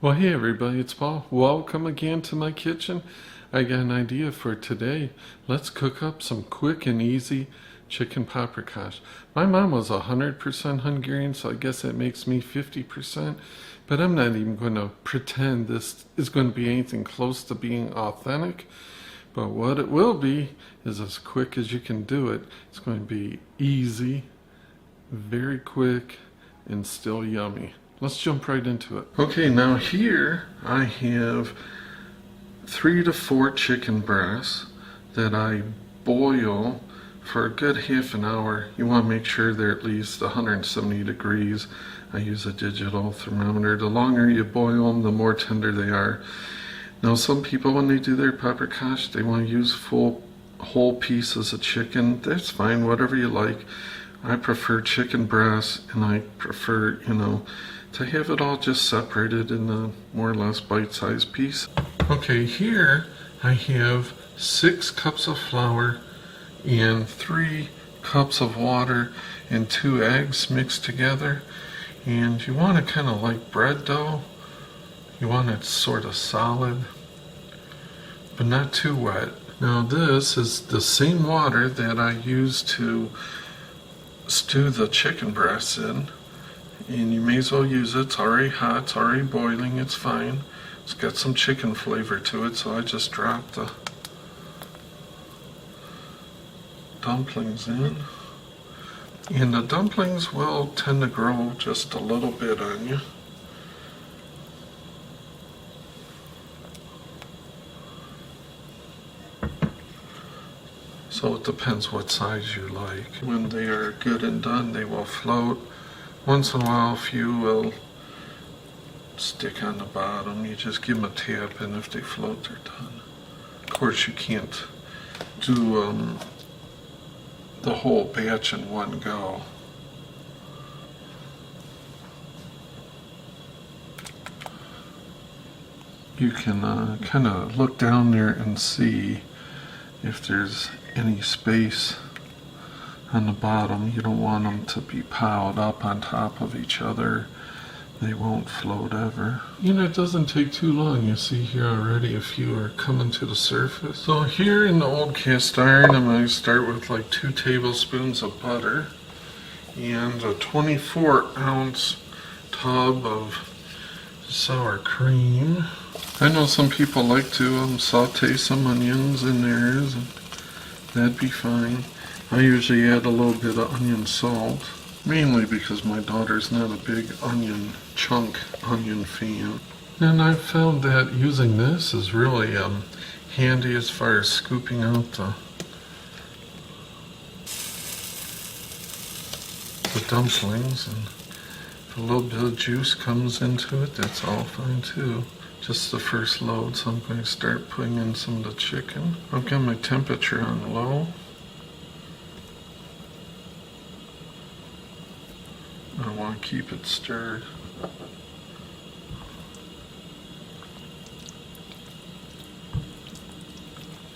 Well, hey everybody, it's Paul. Welcome again to my kitchen. I got an idea for today. Let's cook up some quick and easy chicken paprikash. My mom was 100% Hungarian, so I guess that makes me 50%. But I'm not even going to pretend this is going to be anything close to being authentic. But what it will be is as quick as you can do it. It's going to be easy, very quick, and still yummy. Let's jump right into it. Okay, now here I have 3 to 4 chicken breasts that I boil for a good half an hour. You want to make sure they're at least 170 degrees. I use a digital thermometer. The longer you boil them, the more tender they are. Now some people, when they do their paprikash, they want to use full whole pieces of chicken. That's fine, whatever you like. I prefer chicken breasts, and I prefer, to have it all just separated in a more or less bite-sized piece. Okay, here I have 6 cups of flour and 3 cups of water and 2 eggs mixed together. And you want it kind of like bread dough. You want it sort of solid, but not too wet. Now this is the same water that I use to stew the chicken breasts in. And you may as well use it. It's already hot, it's already boiling, it's fine. It's got some chicken flavor to it, so I just dropped the dumplings in. And the dumplings will tend to grow just a little bit on you. So it depends what size you like. When they are good and done, they will float. Once in a while, a few will stick on the bottom. You just give them a tap, and if they float, they're done. Of course, you can't do the whole batch in one go. You can kind of look down there and see if there's any space on the bottom. You don't want them to be piled up on top of each other. They won't float ever. It doesn't take too long. You see here already a few are coming to the surface. So here in the old cast iron, I'm going to start with like 2 tablespoons of butter and a 24-ounce tub of sour cream. I know some people like to saute some onions in theirs, and that'd be fine. I usually add a little bit of onion salt, mainly because my daughter's not a big onion fan. And I've found that using this is really handy as far as scooping out the dumplings. And if a little bit of juice comes into it, that's all fine too. Just the first load, so I'm going to start putting in some of the chicken. I've got my temperature on low. I want to keep it stirred.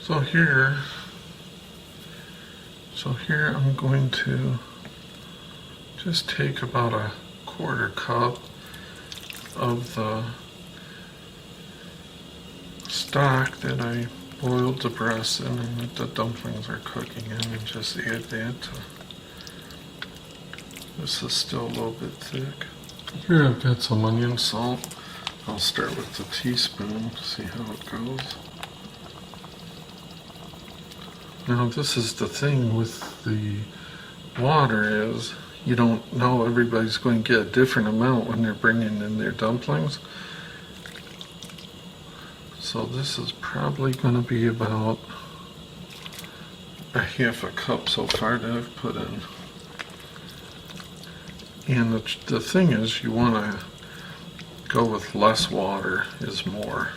So here I'm going to just take about a 1/4 cup of the stock that I boiled the breasts in and that the dumplings are cooking in, and just add that to. This is still a little bit thick. Here I've got some onion salt. I'll start with the teaspoon, see how it goes. Now this is the thing with the water, is you don't know, everybody's going to get a different amount when they're bringing in their dumplings. So this is probably going to be about a 1/2 cup so far that I've put in. And the thing is, you want to go with less water is more.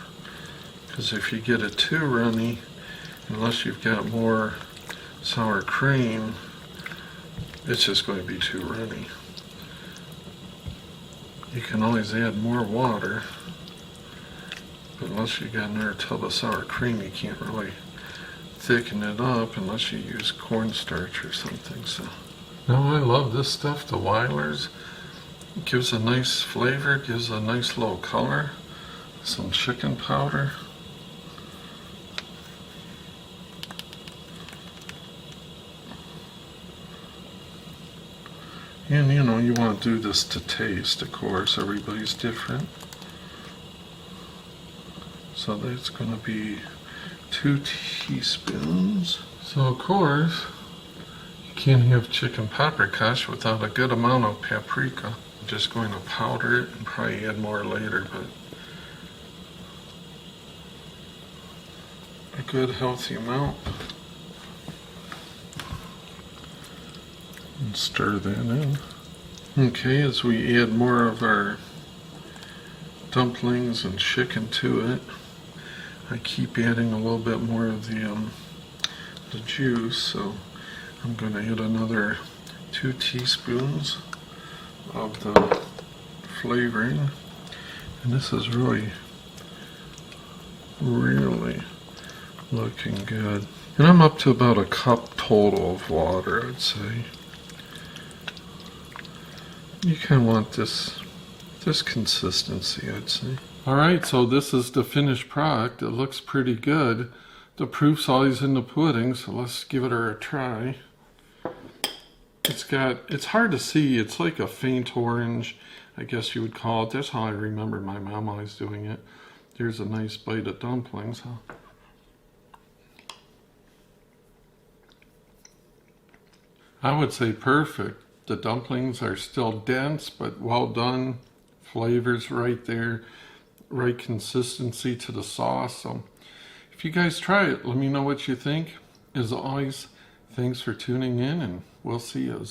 Because if you get it too runny, unless you've got more sour cream, it's just going to be too runny. You can always add more water, but unless you got another tub of sour cream, you can't really thicken it up unless you use cornstarch or something. So now I love this stuff, the Weilers. It gives a nice flavor, gives a nice little color. some chicken powder. And you know, you want to do this to taste, of course. Everybody's different. So that's going to be 2 teaspoons. So of course, you can't have chicken paprikash without a good amount of paprika. I'm just going to powder it and probably add more later, but a good healthy amount. And stir that in. Okay, as we add more of our dumplings and chicken to it, I keep adding a little bit more of the juice, so I'm going to add another 2 teaspoons of the flavoring, and this is really looking good. And I'm up to about a cup total of water, I'd say. You kind of want this consistency, I'd say. Alright, so this is the finished product. It looks pretty good. The proof's always in the pudding, so let's give it a try. It's hard to see. It's like a faint orange, I guess you would call it. That's how I remember my mom always doing it. Here's a nice bite of dumplings. I would say perfect. The dumplings are still dense, but well done. Flavors right there. Right consistency to the sauce. So if you guys try it, let me know what you think. As always, thanks for tuning in, and we'll see yous.